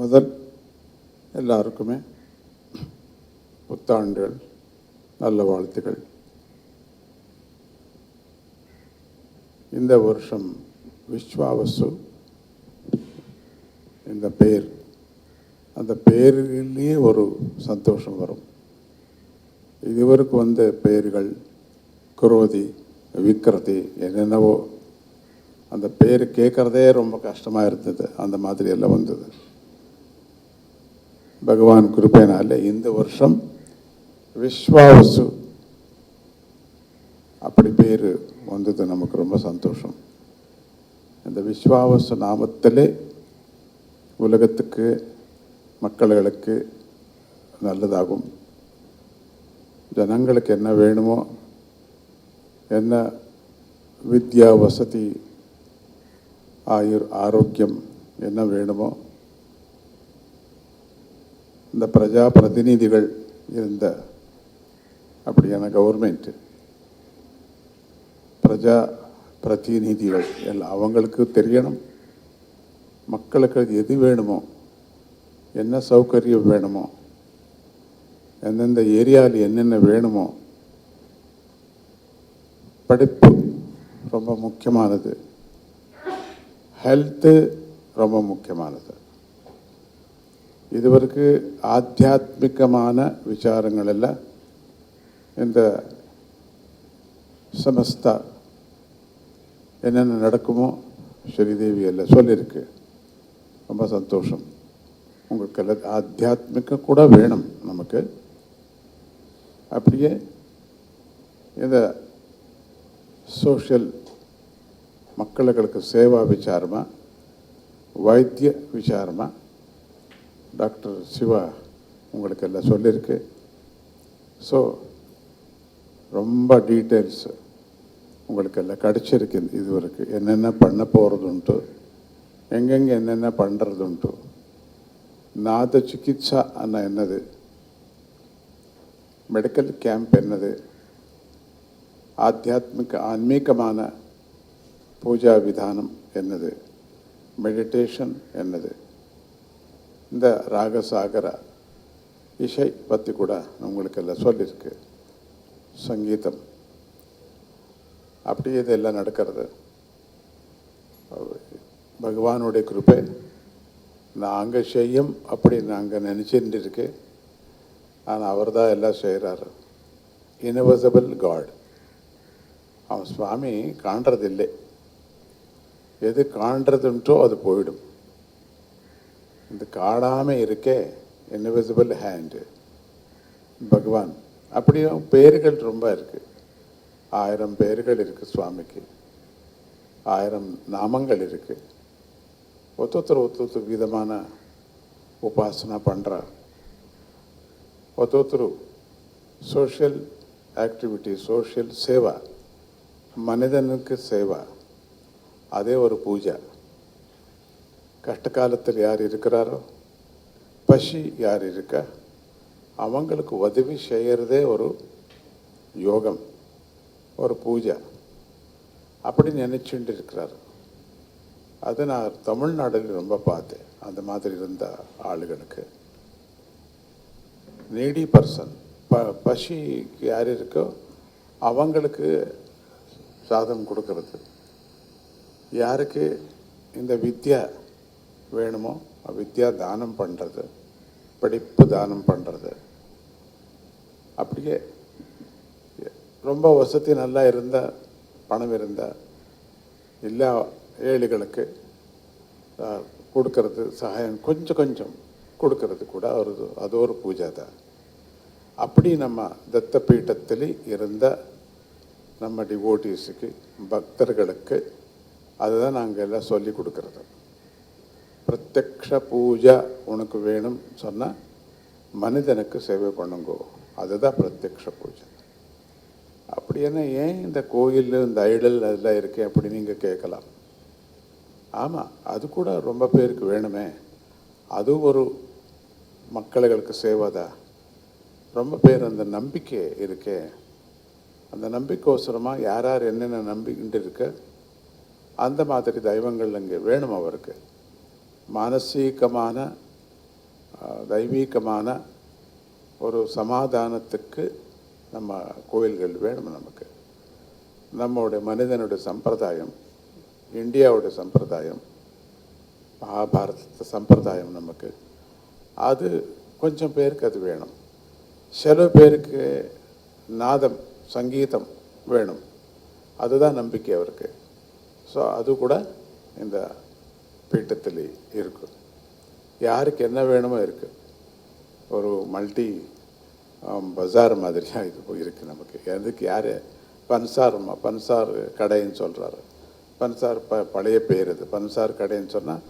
முதல் எல்லாருக்குமே புத்தாண்டுகள் நல்ல வாழ்த்துக்கள். இந்த வருஷம் விஸ்வாவசு இந்த பெயர், அந்த பெயரிலேயே ஒரு சந்தோஷம் வரும். இதுவரைக்கு வந்த பெயர்கள் குரோதி, விக்ரதி, என்னென்னவோ அந்த பேர் கேட்குறதே ரொம்ப கஷ்டமாக இருந்தது. அந்த மாதிரி எல்லாம் வந்தது. பகவான் கிருபையினால இந்த வருஷம் விஸ்வாவசு அப்படி பேர் வந்தது நமக்கு ரொம்ப சந்தோஷம். இந்த விஸ்வாவசு நாமத்திலே உலகத்துக்கு மக்களுக்கு நல்லதாகும். ஜனங்களுக்கு என்ன வேணுமோ, என்ன வித்யா வசதி ஆரோக்கியம் என்ன வேணுமோ, இந்த பிரஜா பிரதிநிதிகள் இருந்த அப்படியான கவர்மெண்ட் பிரஜா பிரதிநிதிகள் எல்லாம் அவங்களுக்கு தெரியணும். மக்களுக்கு எது வேணுமோ, என்ன சௌகரியம் வேணுமோ, எந்தெந்த ஏரியாவில் என்னென்ன வேணுமோ. படிப்பு ரொம்ப முக்கியமானது, ஹெல்த்து ரொம்ப முக்கியமானது. இதுவரைக்கு ஆத்தியாத்மிகமான விசாரங்கள் எல்லாம் இந்த சமஸ்தா என்னென்ன நடக்குமோ ஸ்ரீதேவி எல்லாம் சொல்லியிருக்கு. ரொம்ப சந்தோஷம். உங்களுக்கு எல்லாம் ஆத்தியாத்மிகம் கூட வேணும் நமக்கு. அப்படியே இந்த சோஷியல் மக்களுக்கு சேவா விசாரமா, வைத்திய விசாரமா டாக்டர் சிவா உங்களுக்கு எல்லாம் சொல்லியிருக்கு. ஸோ ரொம்ப டீட்டெயில்ஸ் உங்களுக்கு எல்லாம் கிடச்சிருக்கு. இதுவரைக்கும் என்னென்ன பண்ண போகிறதுன்ட்டு, எங்கெங்கே என்னென்ன பண்ணுறதுன்ட்டு, நாத சிகிச்சா அண்ணா என்னது, மெடிக்கல் கேம்ப் என்னது, ஆன்மீகமான பூஜா விதானம் என்னது, மெடிடேஷன் என்னது, இந்த ராகசாகர இசை பற்றி கூட உங்களுக்கு எல்லாம் சொல்லியிருக்கு. சங்கீதம் அப்படி இதெல்லாம் நடக்கிறது. பகவானுடைய கிருபை நாங்கள் செய்யும் அப்படி நாங்கள் நினச்சிட்டு இருக்கு. ஆனால் அவர் தான் எல்லாம் செய்கிறாரு. Invisible god. அவன் சுவாமி காண்றதில்லை. எது காண்றதுன்ட்டோ அது போயிடும். இந்த காணாமல் இருக்கே இன்விசிபிள் ஹேண்டு பகவான். அப்படியும் பேர்கள் ரொம்ப இருக்குது. 1000 பேர்கள் இருக்குது சுவாமிக்கு, 1000 நாமங்கள் இருக்குது. ஒருத்தர் விதமான உபாசனா பண்ணுறார். ஒருத்தர் சோஷியல் ஆக்டிவிட்டி, சோஷியல் சேவா, மனிதனுக்கு சேவா, அதே ஒரு பூஜை. கஷ்ட காலத்தில் யார் இருக்கிறாரோ, பசி யார் இருக்கா, அவங்களுக்கு உதவி செய்கிறதே ஒரு யோகம், ஒரு பூஜை. அப்படி நினச்சிட்டு இருக்கிறார். அது நான் தமிழ்நாட்டில் ரொம்ப பார்த்தேன். அந்த மாதிரி இருந்த ஆளுகளுக்கு நீடி பர்சன், பசி யார் இருக்கோ அவங்களுக்கு சாதம் கொடுக்கறது. யாருக்கு இந்த வித்யா வேணுமோ வித்யா தானம் பண்ணுறது, படிப்பு தானம் பண்ணுறது. அப்படியே ரொம்ப வசதி நல்லா இருந்தால், பணம் இருந்தால் எல்லா ஏழைகளுக்கு கொடுக்கறது, சகாயம் கொஞ்சம் கொஞ்சம் கொடுக்கறது கூட அது ஒரு பூஜை தான். அப்படி நம்ம தத்த பீட்டத்தில் இருந்த நம்ம டிவோட்டீஸுக்கு, பக்தர்களுக்கு அதுதான் நாங்கள் எல்லாம் சொல்லி கொடுக்கறது. பிரத்யக்ஷ பூஜை உனக்கு வேணும் சொன்னால் மனிதனுக்கு சேவை பண்ணுங்கோ, அதுதான் பிரத்யக்ஷ பூஜை. அப்படி என்ன, ஏன் இந்த கோயில் இந்த ஐடல் அதெல்லாம் இருக்கே அப்படி நீங்கள் கேட்கலாம். ஆமாம், அது கூட ரொம்ப பேருக்கு வேணுமே. அது ஒரு மக்களுக்கு சேவை தான். ரொம்ப பேர் அந்த நம்பிக்கை இருக்கே, அந்த நம்பிக்கையோசரமாக யார் யார் என்னென்ன நம்பிக்கிட்டு இருக்க அந்த மாதிரி தெய்வங்கள் அங்கே வேணும் அவருக்கு. மானசீகமான தெய்வீகமான ஒரு சமாதானத்துக்கு நம்ம கோயில்கள் வேணும். நமக்கு நம்மளுடைய மனிதனுடைய சம்பிரதாயம், இந்தியாவுடைய சம்பிரதாயம், மகாபாரத சம்பிரதாயம் நமக்கு அது கொஞ்சம் பேருக்கு அது வேணும். சில பேருக்கு நாதம் சங்கீதம் வேணும், அதுதான் நம்பிக்கை அவருக்கு. ஸோ அது கூட இந்த பீட்டத்தில் இருக்குது. யாருக்கு என்ன வேணுமோ இருக்குது. ஒரு மல்டி பஜார் மாதிரியாக இது இருக்குது நமக்கு. அதுக்கு யார் பன்சார் கடைன்னு சொல்கிறாரு. பன்சார் பழைய பேர் இது. பன்சார் கடைன்னு சொன்னால்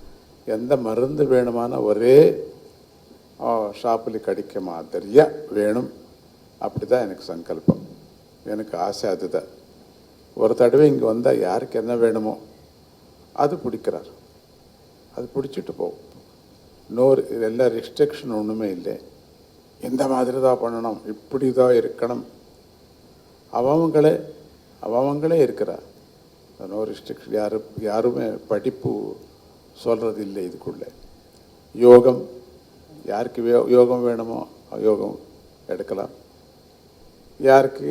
எந்த மருந்து வேணுமான ஒரே ஷாப்பில் கிடைக்க மாதிரியாக வேணும். அப்படி தான் எனக்கு சங்கல்பம், எனக்கு ஆசை அதுதான். ஒரு தடவை இங்கே வந்தால் யாருக்கு என்ன வேணுமோ அது பிடிக்கிறார், அது பிடிச்சிட்டு போகும். இன்னொரு இதெல்லாம் ரெஸ்ட்ரிக்ஷன் ஒன்றுமே இல்லை. எந்த மாதிரி தான் பண்ணணும், இப்படி தான் இருக்கணும், அவங்களே இருக்கிறார். No restriction. யாருமே படிப்பு சொல்கிறது இல்லை இதுக்குள்ளே. யோகம், யாருக்கு யோகம் வேணுமோ யோகம் எடுக்கலாம். யாருக்கு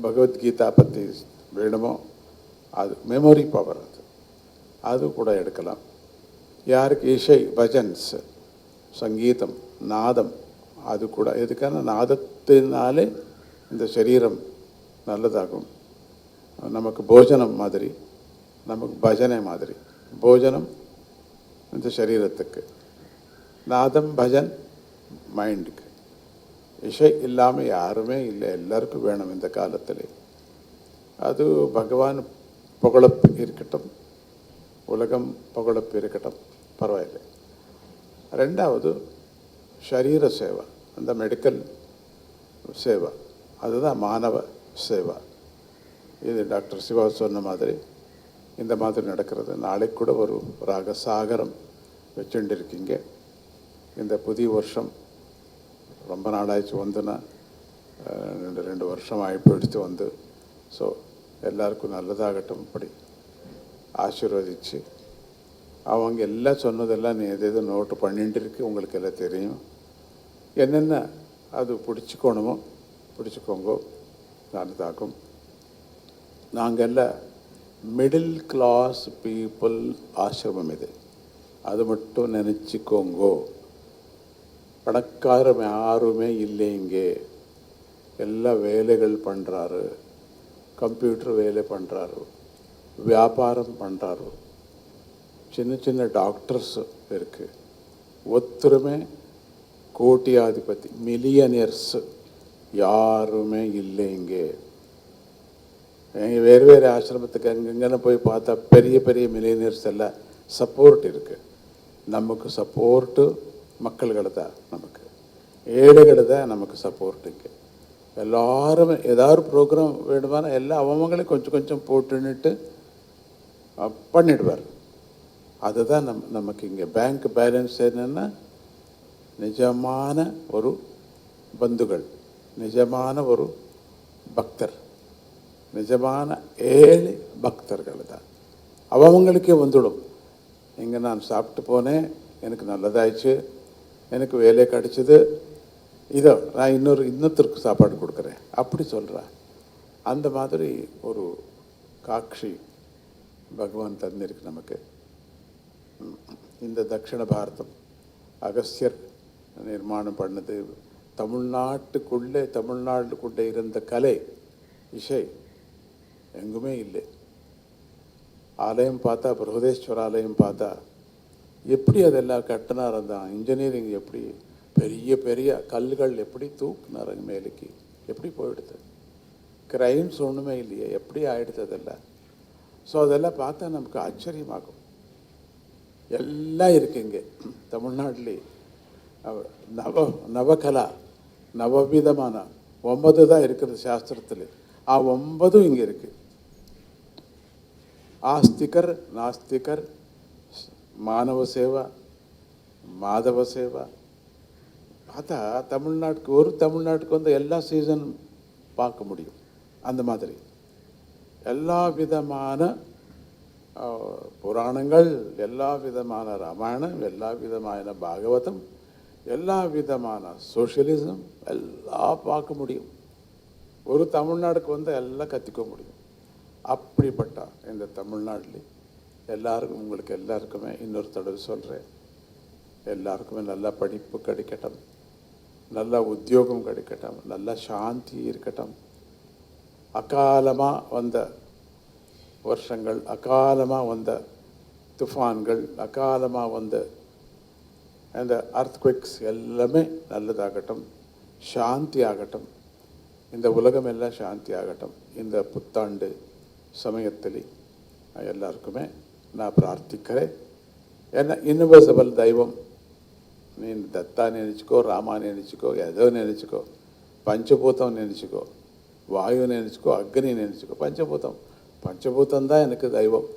பகவத்கீதா பற்றி வேணுமோ அது மெமரி பவர் அது கூட எடுக்கலாம். யாருக்கு இசை, பஜன்ஸ், சங்கீதம், நாதம் அது கூட. எதுக்கான நாதத்தினாலே இந்த சரீரம் நல்லதாகும். நமக்கு போஜனம் மாதிரி, நமக்கு பஜனை மாதிரி. போஜனம் இந்த சரீரத்துக்கு, நாதம் பஜன் மைண்டுக்கு. இசை இல்லாமல் யாருமே இல்லை, எல்லாருக்கும் வேணும் இந்த காலத்தில். அது பகவான் புகழப்பு இருக்கட்டும், உலகம் புகழப்பு இருக்கட்டும், பரவாயில்லை. ரெண்டாவது ஷரீர சேவை, அந்த மெடிக்கல் சேவை, அதுதான் மானவ சேவை. இது டாக்டர் சிவா சொன்ன மாதிரி இந்த மாதிரி நடக்கிறது. நாளைக்கு கூட ஒரு ராகசாகரம் வச்சுட்டு இருக்கீங்க. இந்த புதிய வருஷம் ரொம்ப நாளாச்சு வந்துன்னா, 2 வருஷம் ஆகிப்போயிடுத்து வந்து. ஸோ எல்லாருக்கும் நல்லதாகட்டும், இப்படி ஆசீர்வதிச்சு. அவங்க எல்லாம் சொன்னதெல்லாம் நீ எது நோட்டு பண்ணிட்டு இருக்கு, உங்களுக்கு எல்லாம் தெரியும். என்னென்ன அது பிடிச்சிக்கணுமோ பிடிச்சிக்கோங்க, நல்லதாகும். நாங்கள் எல்லாம் மிடில் கிளாஸ் பீப்புள் ஆசிரமம் இது, அது மட்டும் நினச்சிக்கோங்கோ. பணக்காரம் யாருமே இல்லைங்க. எல்லா வேலைகள் பண்ணுறாரு, கம்ப்யூட்டர் வேலை பண்ணுறாரு, வியாபாரம் பண்ணுறாரு, சின்ன சின்ன டாக்டர்ஸ் இருக்குது. ஒருத்தருமே கோட்டியாதிபதி மில்லியனியர்ஸ் யாருமே இல்லைங்க. வேறு வேறு ஆசிரமத்துக்கு அங்கங்கன்னு போய் பார்த்தா பெரிய பெரிய மில்லியனியர்ஸ் எல்லாம் சப்போர்ட் இருக்குது. நமக்கு சப்போர்ட்டு மக்கள்களை தான், நமக்கு ஏழைகளை தான் நமக்கு சப்போர்ட்டுங்க. எல்லாருமே ஏதாவது ப்ரோக்ராம் வேணுமானா எல்லாம் அவங்களே கொஞ்சம் கொஞ்சம் போட்டுன்னுட்டு பண்ணிடுவார். அதுதான் நமக்கு இங்கே பேங்க் பேலன்ஸ் என்னென்னா நிஜமான ஒரு பந்துகள், நிஜமான ஒரு பக்தர், நிஜமான ஏழை பக்தர்கள் தான். அவங்களுக்கே வந்துடும். இங்கே நான் சாப்பிட்டு போனேன், எனக்கு நல்லதாயிடுச்சு, எனக்கு வேலை கிடச்சிது, இதோ நான் இன்னொருத்தருக்கு சாப்பாடு கொடுக்குறேன் அப்படி சொல்கிறேன். அந்த மாதிரி ஒரு காட்சி பகவான் தந்திருக்கு நமக்கு. இந்த தட்சிண பாரதம் அகஸ்தியர் நிர்மாணம் பண்ணது. தமிழ்நாட்டுக்குள்ளே இருந்த கலை, இசை எங்குமே இல்லை. ஆலயம் பார்த்தா, பிரகதேஸ்வர ஆலயம் பார்த்தா எப்படி அதெல்லாம் கட்டினார், அந்த இன்ஜினியரிங் எப்படி பெரிய பெரிய கல்லுகள் எப்படி தூக்குனாருங்க மேலுக்கு, எப்படி போயிடுது. கிரைம்ஸ் ஒன்றுமே இல்லையே, எப்படி ஆயிடுது அதெல்லாம். ஸோ அதெல்லாம் பார்த்தா நமக்கு ஆச்சரியமாகும். எல்லாம் இருக்குது இங்கே தமிழ்நாட்டிலே. நவகலா, நவவிதமான 9 தான் இருக்கிறது சாஸ்திரத்தில். 9 இங்கே இருக்குது. ஆஸ்திகர், நாஸ்திகர், மானவ சேவா, மாதவ சேவா. பார்த்தா தமிழ்நாட்டுக்கு வந்து எல்லா சீசன் பார்க்க முடியும். அந்த மாதிரி எல்லா விதமான புராணங்கள், எல்லா விதமான ராமாயணம், எல்லா விதமான பாகவதம், எல்லா விதமான சோஷியலிசம் எல்லாம் பார்க்க முடியும். ஒரு தமிழ்நாடுக்கு வந்து எல்லாம் கற்றுக்க முடியும். அப்படிப்பட்ட இந்த தமிழ்நாட்டில் எல்லாருக்கும், உங்களுக்கு எல்லாருக்குமே இன்னொரு தடவை சொல்கிறேன், எல்லாருக்குமே நல்ல படிப்பு கிடைக்கட்டும், நல்ல உத்தியோகம் கிடைக்கட்டும், நல்ல சாந்தி இருக்கட்டும். அகாலமாக வந்த வருஷங்கள், அகாலமாக வந்த துஃபான்கள், அகாலமாக வந்த அந்த அர்த்குவேக்ஸ் எல்லாமே நல்லதாகட்டும், சாந்தி ஆகட்டும். இந்த உலகம் எல்லாம் சாந்தி ஆகட்டும். இந்த புத்தாண்டு சமயத்தில் எல்லாருக்குமே நான் பிரார்த்திக்கிறேன். ஏன்னா யூனிவர்சல் தெய்வம், நீ தத்தா நினச்சிக்கோ, ராமா நினச்சிக்கோ, ஏதோ நினச்சிக்கோ, பஞ்சபூதம் நினச்சிக்கோ, வாயு நினச்சிக்கோ, அக்னி நினச்சிக்கோ, பஞ்சபூதம் தான் எனக்கு தெய்வம்.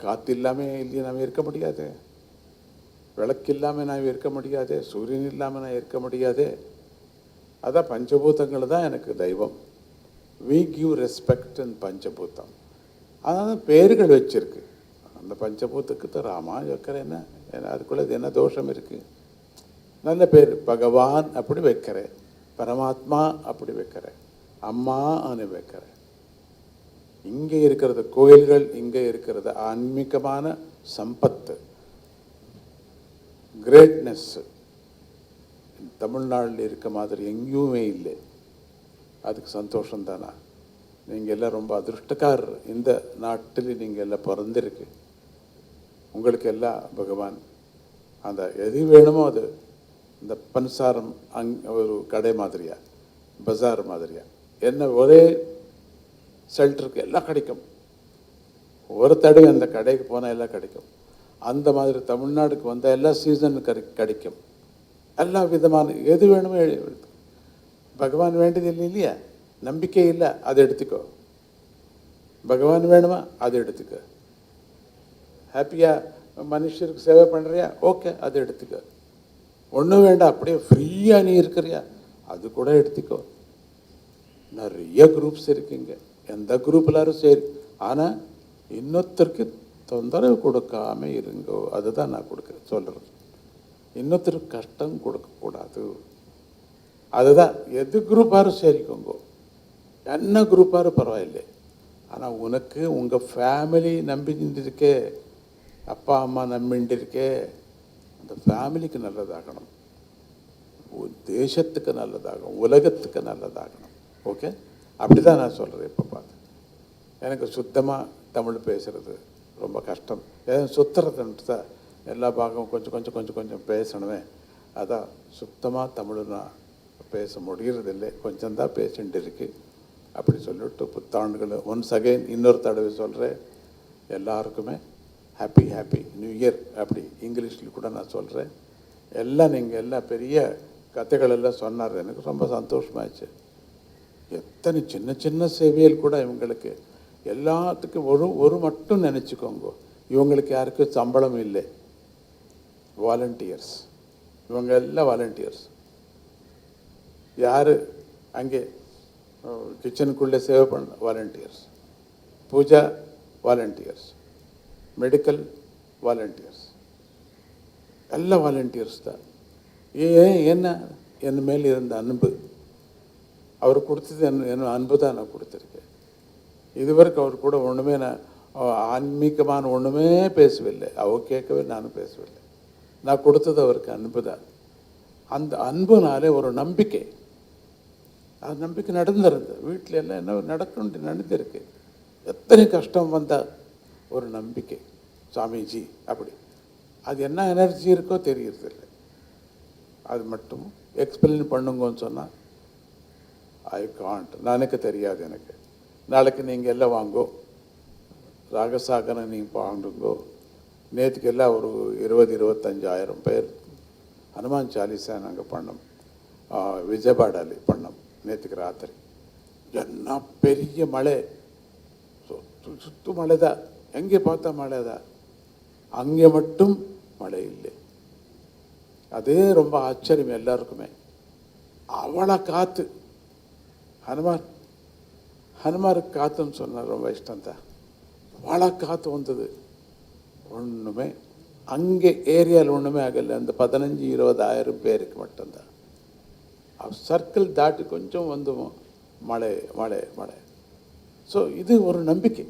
காற்று இல்லாமல் இல்லையே நாம் இருக்க முடியாது, விளக்கு இல்லாமல் நான் இருக்க முடியாது, சூரியன் இல்லாமல் நான் இருக்க முடியாது. அதான் பஞ்சபூதங்கள் தான் எனக்கு தெய்வம். வி கிவ் ரெஸ்பெக்ட் இன் பஞ்சபூதம். அதான் பேர்கள் வச்சிருக்கு. அந்த பஞ்சபூதத்துக்கு ராமா வைக்கிறேன், ஏன்னா அதுக்குள்ள என்ன தோஷம் இருக்குது? நல்ல பேர். பகவான் அப்படி வைக்கிறேன், பரமாத்மா அப்படி வைக்கிறேன், அம்மா அனு வைக்கிறேன். இங்கே இருக்கிறது கோயில்கள், இங்கே இருக்கிறது ஆன்மீகமான சம்பத்து, கிரேட்னஸ் தமிழ்நாட்டில் இருக்க மாதிரி எங்கேயுமே இல்லை. அதுக்கு சந்தோஷம் தானா? நீங்கள் எல்லாம் ரொம்ப அதிருஷ்டக்காரர். இந்த நாட்டில் நீங்கள் எல்லாம் பிறந்திருக்கு. உங்களுக்கு எல்லாம் பகவான் அந்த எது வேணுமோ அது, இந்த பன்சாரம் ஒரு கடை மாதிரியா, பஜார் மாதிரியா, என்ன ஒரே ஷெல்டருக்கு எல்லாம் கிடைக்கும். ஒரு தடவை அந்த கடைக்கு போனால் எல்லாம் கிடைக்கும். அந்த மாதிரி தமிழ்நாடுக்கு வந்தால் எல்லா சீசனும் கிடைக்கும். எல்லா விதமான எது வேணுமோ பகவான் வேண்டியது இல்லை இல்லையா? நம்பிக்கை இல்லை, அதை எடுத்துக்கோ. பகவான் வேணுமா, அதை எடுத்துக்க. ஹாப்பியாக மனுஷருக்கு சேவை பண்ணுறியா, ஓகே, அதை எடுத்துக்க. ஒன்றும் வேண்டாம், அப்படியே ஃப்ரீயாக நீ இருக்கிறியா, அது கூட எடுத்துக்கோ. நிறைய குரூப்ஸ் இருக்குங்க, எந்த குரூப் எல்லாரும் சரி. ஆனால் இன்னொருத்தருக்கு தொந்தரவு கொடுக்காம இருங்கோ. அதுதான் நான் சொல்கிறது. இன்னொருத்தருக்கு கஷ்டம் கொடுக்கக்கூடாது. அதுதான். எது குரூப்பாரும் சரிக்கோங்கோ, என்ன குரூப்பாரும் பரவாயில்லை. ஆனால் உனக்கு உங்கள் ஃபேமிலி நம்பிண்டிருக்கே, அப்பா அம்மா நம்பிண்டிருக்கே, அந்த ஃபேமிலிக்கு நல்லதாகணும், தேசத்துக்கு நல்லதாகணும், உலகத்துக்கு நல்லதாகணும். ஓகே, அப்படி தான் நான் சொல்கிறேன். இப்போ பார்த்து எனக்கு சுத்தமாக தமிழ் பேசுகிறது ரொம்ப கஷ்டம். சுத்துறதுன்ட்டு தான் எல்லா பாகமும் கொஞ்சம் கொஞ்சம் கொஞ்சம் கொஞ்சம் பேசணுமே. அதான் சுத்தமாக தமிழ் நான் பேச முடிகிறதில்லை, கொஞ்சம் தான் பேசிட்டு இருக்கு. அப்படி சொல்லிவிட்டு புத்தாண்டுகள் ஒன்ஸ் அகைன் இன்னொரு தடவை சொல்கிறேன், எல்லாருக்குமே ஹாப்பி ஹாப்பி நியூ இயர். அப்படி இங்கிலீஷில் கூட நான் சொல்கிறேன். எல்லாம் நீங்கள் எல்லாம் பெரிய கதைகள் எல்லாம் சொன்னார், எனக்கு ரொம்ப சந்தோஷமாச்சு. எத்தனை சின்ன சின்ன சேவையில் கூட இவங்களுக்கு எல்லாத்துக்கும் ஒரு மட்டும் நினச்சிக்கோங்க, இவங்களுக்கு யாருக்கும் சம்பளம் இல்லை, வாலண்டியர்ஸ். இவங்க எல்லாம் வாலண்டியர்ஸ். யார் அங்கே கிச்சனுக்குள்ளே சேவை பண்ண volunteers, puja volunteers, medical volunteers, எல்லாம் வாலண்டியர்ஸ் தான். என்ன என் மேல் இருந்த அன்பு, அவர் கொடுத்தது என்ன அன்பு தான் நான் கொடுத்துருக்கேன். இதுவரைக்கும் அவர் கூட ஒன்றுமே நான் ஆன்மீகமான ஒன்றுமே பேசவில்லை, அவர் கேட்கவே நானும் பேசவில்லை. நான் கொடுத்தது அவருக்கு அன்பு தான். அந்த அன்புனாலே ஒரு நம்பிக்கை, அது நம்பிக்கை நடந்துருது. வீட்டில் எல்லாம் என்ன நடந்திருக்கு. எத்தனை கஷ்டம் வந்தால் ஒரு நம்பிக்கை, சாமிஜி அப்படி. அது என்ன எனர்ஜி இருக்கோ தெரியறதில்லை. அது மட்டும் எக்ஸ்பிளைன் பண்ணுங்கன்னு சொன்னால் ஐ காண்ட், எனக்கு தெரியாது. எனக்கு நாளைக்கு நீங்கள் எல்லாம் வாங்கோ, ராகசாகனை நீங்கள் வாங்குங்கோ. நேற்றுக்கு எல்லாம் ஒரு 20-25,000 பேர் ஹனுமான் சாலிசா நாங்கள் பண்ணோம், விஜயபாடாலி பண்ணோம். நேற்றுக்கு ராத்திரி என்ன பெரிய மழை, சுத்து மழை தான், எங்கே பார்த்தா மழை தான், அங்கே மட்டும் மழை இல்லை. அதே ரொம்ப ஆச்சரியம் எல்லாருக்குமே. அவளை காற்று, ஹனுமாருக்கு காற்றுன்னு சொன்னார், ரொம்ப இஷ்டம் தான். அவளை காற்று வந்தது ஒன்றுமே. அங்கே ஏரியாவில் ஒன்றுமே ஆகலை. அந்த 15-20 பேருக்கு மட்டும்தான். சர்க்கிள் தாட்டி கொஞ்சம் வந்து மழை மழை மழை. ஸோ இது ஒரு நம்பிக்கை.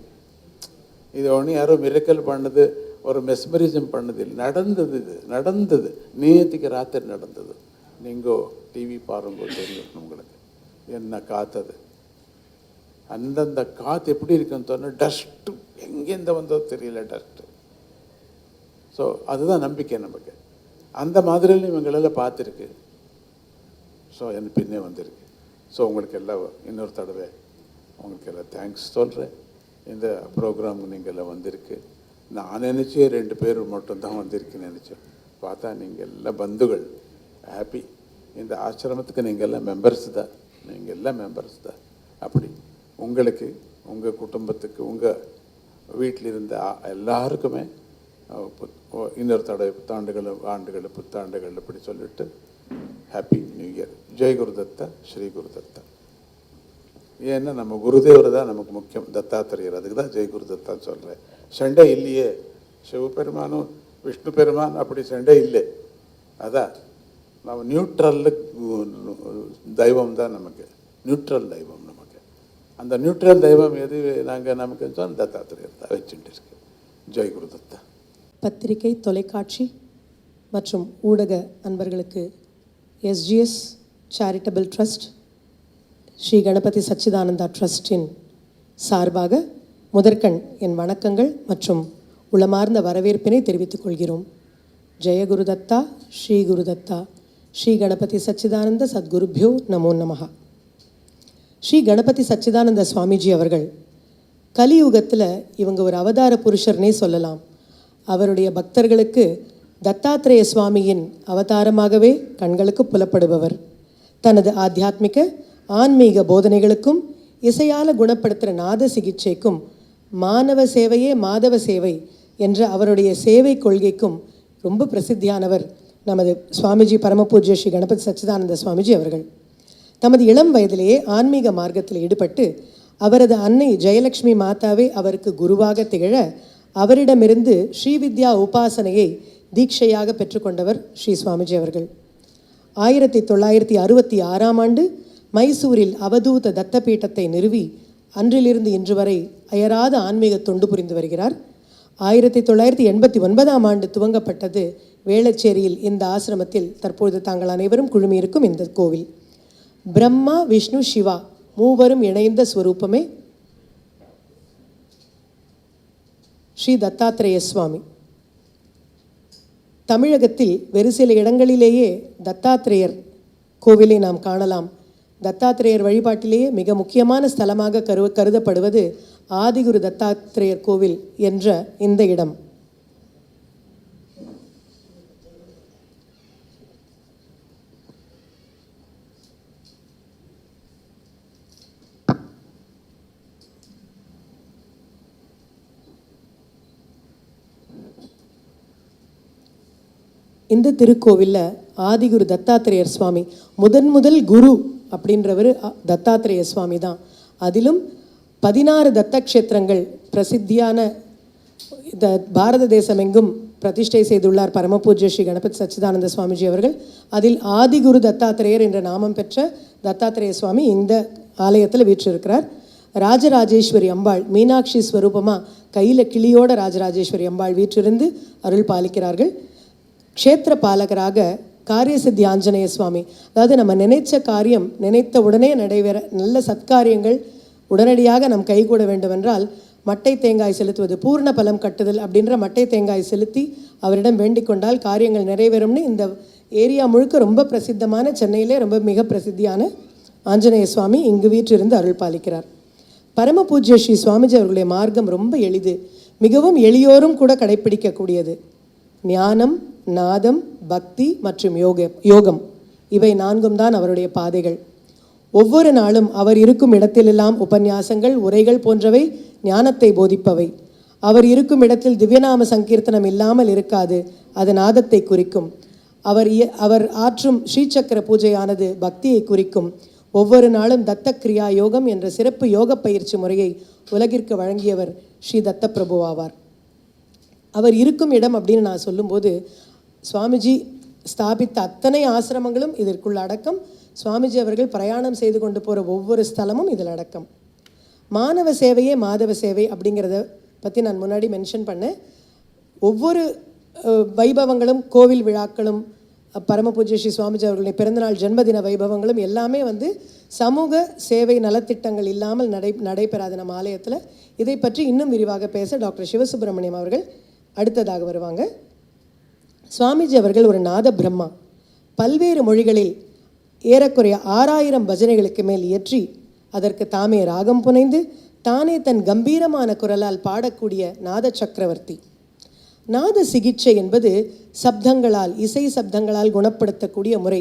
இது ஒன்று யாரோ மிரக்கல் பண்ணது, ஒரு மெஸ்மரிசம் பண்ணது இல்லை, நடந்தது. இது நடந்தது, நேற்றுக்கு ராத்திரி நடந்தது. நீங்கள் டிவி பாருங்க தெரியும் உங்களுக்கு என்ன காத்தது. அந்தந்த காற்று எப்படி இருக்குன்னு சொன்னால் டஸ்ட்டு எங்கேருந்து வந்தோ தெரியல, டஸ்ட்டு. ஸோ அதுதான் நம்பிக்கை நமக்கு. அந்த மாதிரியும் இவங்களெல்லாம் பார்த்துருக்கு. ஸோ எனக்கு பின்னே வந்திருக்கு. ஸோ உங்களுக்கு எல்லாம் இன்னொரு தடவை உங்களுக்கு எல்லாம் தேங்க்ஸ் சொல்கிறேன். இந்த ப்ரோக்ராமுக்கு நீங்கள் எல்லாம் வந்திருக்கு. நான் நினச்சே 2 பேர் மட்டும்தான் வந்திருக்குன்னு நினச்சேன். பார்த்தா நீங்கள் எல்லாம் பந்துகள். ஹாப்பி. இந்த ஆசிரமத்துக்கு நீங்கள் எல்லாம் மெம்பர்ஸ் தான். நீங்கள் எல்லாம் மெம்பர்ஸ் தான். அப்படி உங்களுக்கு, உங்கள் குடும்பத்துக்கு, உங்கள் வீட்டில் இருந்த எல்லாருக்குமே இன்னொரு தடவை புத்தாண்டுகள் அப்படி சொல்லிட்டு happy new year. Jai Gurudatta, Shri Gurudatta. ஏன்னா நம்ம குருதேவர் தான் நமக்கு முக்கியம், தத்தாத்திரேயர். அதுக்கு தான் ஜெய் குருதத்தான்னு சொல்கிறேன். சண்டை இல்லையே, சிவபெருமானும் விஷ்ணு பெருமான் அப்படி சண்டை இல்லை. அதான் நம்ம நியூட்ரல் தெய்வம் தான் நமக்கு, நியூட்ரல் தெய்வம் நமக்கு. அந்த நியூட்ரல் தெய்வம் எது நமக்கு சொன்னால் தத்தாத்திரேயர் தான் வச்சுட்டு இருக்கு. ஜெய் குருதத்தா. பத்திரிகை, தொலைக்காட்சி மற்றும் ஊடக அன்பர்களுக்கு SGS charitable trust, Shri Ganapathi Sachchidananda ட்ரஸ்டின் சார்பாக முதற்கண் என் வணக்கங்கள் மற்றும் உளமார்ந்த வரவேற்பினை தெரிவித்துக் கொள்கிறோம். ஜெயகுருதத்தா, ஸ்ரீ குருதத்தா, ஸ்ரீ கணபதி சச்சிதானந்த சத்குருபியோ நமோ நமஹா. ஸ்ரீ கணபதி சச்சிதானந்த சுவாமிஜி அவர்கள் கலியுகத்தில் இவங்க ஒரு அவதார புருஷர்னே சொல்லலாம். அவருடைய பக்தர்களுக்கு தத்தாத்திரேய சுவாமியின் அவதாரமாகவே கண்களுக்கு புலப்படுபவர். தனது ஆத்தியாத்மிக ஆன்மீக போதனைகளுக்கும் இசையால் குணப்படுத்துகிற நாத சிகிச்சைக்கும் மானவ சேவையே மாதவ சேவை என்ற அவருடைய சேவை கொள்கைக்கும் ரொம்ப பிரசித்தியானவர் நமது சுவாமிஜி பரமபூஜ்ய ஸ்ரீ கணபதி சச்சிதானந்த சுவாமிஜி அவர்கள். தமது இளம் வயதிலேயே ஆன்மீக மார்க்கத்தில் ஈடுபட்டு அவரது அன்னை ஜெயலட்சுமி மாதாவே அவருக்கு குருவாக திகழ அவரிடமிருந்து ஸ்ரீவித்யா உபாசனையை தீட்சையாக பெற்றுக்கொண்டவர் ஸ்ரீ சுவாமிஜி அவர்கள். 1966 மைசூரில் அவதூத தத்தபீட்டத்தை நிறுவி அன்றிலிருந்து இன்று வரை அயராத ஆன்மீக தொண்டு புரிந்து வருகிறார். 1989 துவங்கப்பட்டது வேளச்சேரியில். இந்த ஆசிரமத்தில் தற்பொழுது தாங்கள் அனைவரும் குழுமியிருக்கும் இந்த கோவில் பிரம்மா விஷ்ணு சிவா மூவரும் இணைந்த ஸ்வரூபமே ஸ்ரீ தத்தாத்திரேய சுவாமி. தமிழகத்தில் வெறு சில இடங்களிலேயே தத்தாத்திரேயர் கோவிலை நாம் காணலாம். தத்தாத்திரேயர் வழிபாட்டிலேயே மிக முக்கியமான ஸ்தலமாக கருதப்படுவது ஆதிகுரு தத்தாத்திரேயர் கோவில் என்ற இந்த இடம். இந்த திருக்கோவிலில் ஆதிகுரு தத்தாத்திரேயர் சுவாமி முதல் குரு அப்படின்றவர் தத்தாத்திரேய சுவாமி தான். அதிலும் 16 தத்தக்ஷேத்திரங்கள் பிரசித்தியான பாரத தேசமெங்கும் பிரதிஷ்டை செய்துள்ளார் பரமபூஜ்ய ஸ்ரீ கணபதி சச்சிதானந்த சுவாமிஜி அவர்கள். அதில் ஆதிகுரு தத்தாத்திரேயர் என்ற நாமம் பெற்ற தத்தாத்திரேய சுவாமி இந்த ஆலயத்தில் வீற்றிருக்கிறார். ராஜராஜேஸ்வரி அம்பாள் மீனாட்சி ஸ்வரூபமாக கையில் கிளியோட ராஜராஜேஸ்வரி அம்பாள் வீற்றிருந்து அருள் பாலிக்கிறார்கள். க்ஷேத்திர பாலகராக காரியசித்தி ஆஞ்சநேய சுவாமி, அதாவது நம்ம நினைச்ச காரியம் நினைத்த உடனே நடைபெற, நல்ல சத்காரியங்கள் உடனடியாக நம் கைகூட வேண்டுமென்றால் மட்டை தேங்காய் செலுத்துவது, பூர்ண பலம் கட்டுதல் அப்படின்ற மட்டை தேங்காய் செலுத்தி அவரிடம் வேண்டிக் கொண்டால் காரியங்கள் நிறைவேறும்னு இந்த ஏரியா முழுக்க ரொம்ப பிரசித்தமான, சென்னையிலே ரொம்ப மிக பிரசித்தியான ஆஞ்சநேய சுவாமி இங்கு வீற்றிருந்து அருள் பாலிக்கிறார். பரமபூஜ்ய ஸ்ரீ சுவாமிஜி அவர்களுடைய மார்க்கம் ரொம்ப எளிது, மிகவும் எளியோரும் கூட கடைப்பிடிக்கக்கூடியது. ஞானம், நாதம், பக்தி மற்றும் யோகம் இவை 4 தான் அவருடைய பாதைகள். ஒவ்வொரு நாளும் அவர் இருக்கும் இடத்திலெல்லாம் உபன்யாசங்கள், உரைகள் போன்றவை ஞானத்தை போதிப்பவை. அவர் இருக்கும் இடத்தில் திவ்யநாம சங்கீர்த்தனம் இல்லாமல் இருக்காது, அது நாதத்தை குறிக்கும். அவர் ஆற்றும் ஸ்ரீசக்கர பூஜையானது பக்தியை குறிக்கும். ஒவ்வொரு நாளும் தத்தக்கிரியா யோகம் என்ற சிறப்பு யோக பயிற்சி முறையை உலகிற்கு வழங்கியவர் ஸ்ரீ தத்த பிரபு ஆவார். அவர் இருக்கும் இடம் அப்படின்னு நான் சொல்லும்போது சுவாமிஜி ஸ்தாபித்த அத்தனை ஆசிரமங்களும் இதற்குள்ள அடக்கம். சுவாமிஜி அவர்கள் பிரயாணம் செய்து கொண்டு போகிற ஒவ்வொரு ஸ்தலமும் இதில் அடக்கம். மானவ சேவையே மாதவ சேவை அப்படிங்கிறத பற்றி நான் முன்னாடி மென்ஷன் பண்ணேன். ஒவ்வொரு வைபவங்களும், கோவில் விழாக்களும், பரமபூஜ்ய ஸ்ரீ சுவாமிஜி அவர்களுடைய பிறந்தநாள் ஜென்மதின வைபவங்களும் எல்லாமே சமூக சேவை நலத்திட்டங்கள் இல்லாமல் நடைபெறாது நம்ம ஆலயத்தில். இதை பற்றி இன்னும் விரிவாக பேச டாக்டர் சிவசுப்பிரமணியம் அவர்கள் அடுத்ததாக வருவாங்க. சுவாமிஜி அவர்கள் ஒரு நாத பிரம்மா. பல்வேறு மொழிகளில் ஏறக்குறைய 6000 பஜனைகளுக்கு மேல் இயற்றி அதற்கு தாமே ராகம் புனைந்து தானே தன் கம்பீரமான குரலால் பாடக்கூடிய நாத சக்கரவர்த்தி. நாத சிகிச்சை என்பது சப்தங்களால், இசை சப்தங்களால் குணப்படுத்தக்கூடிய முறை.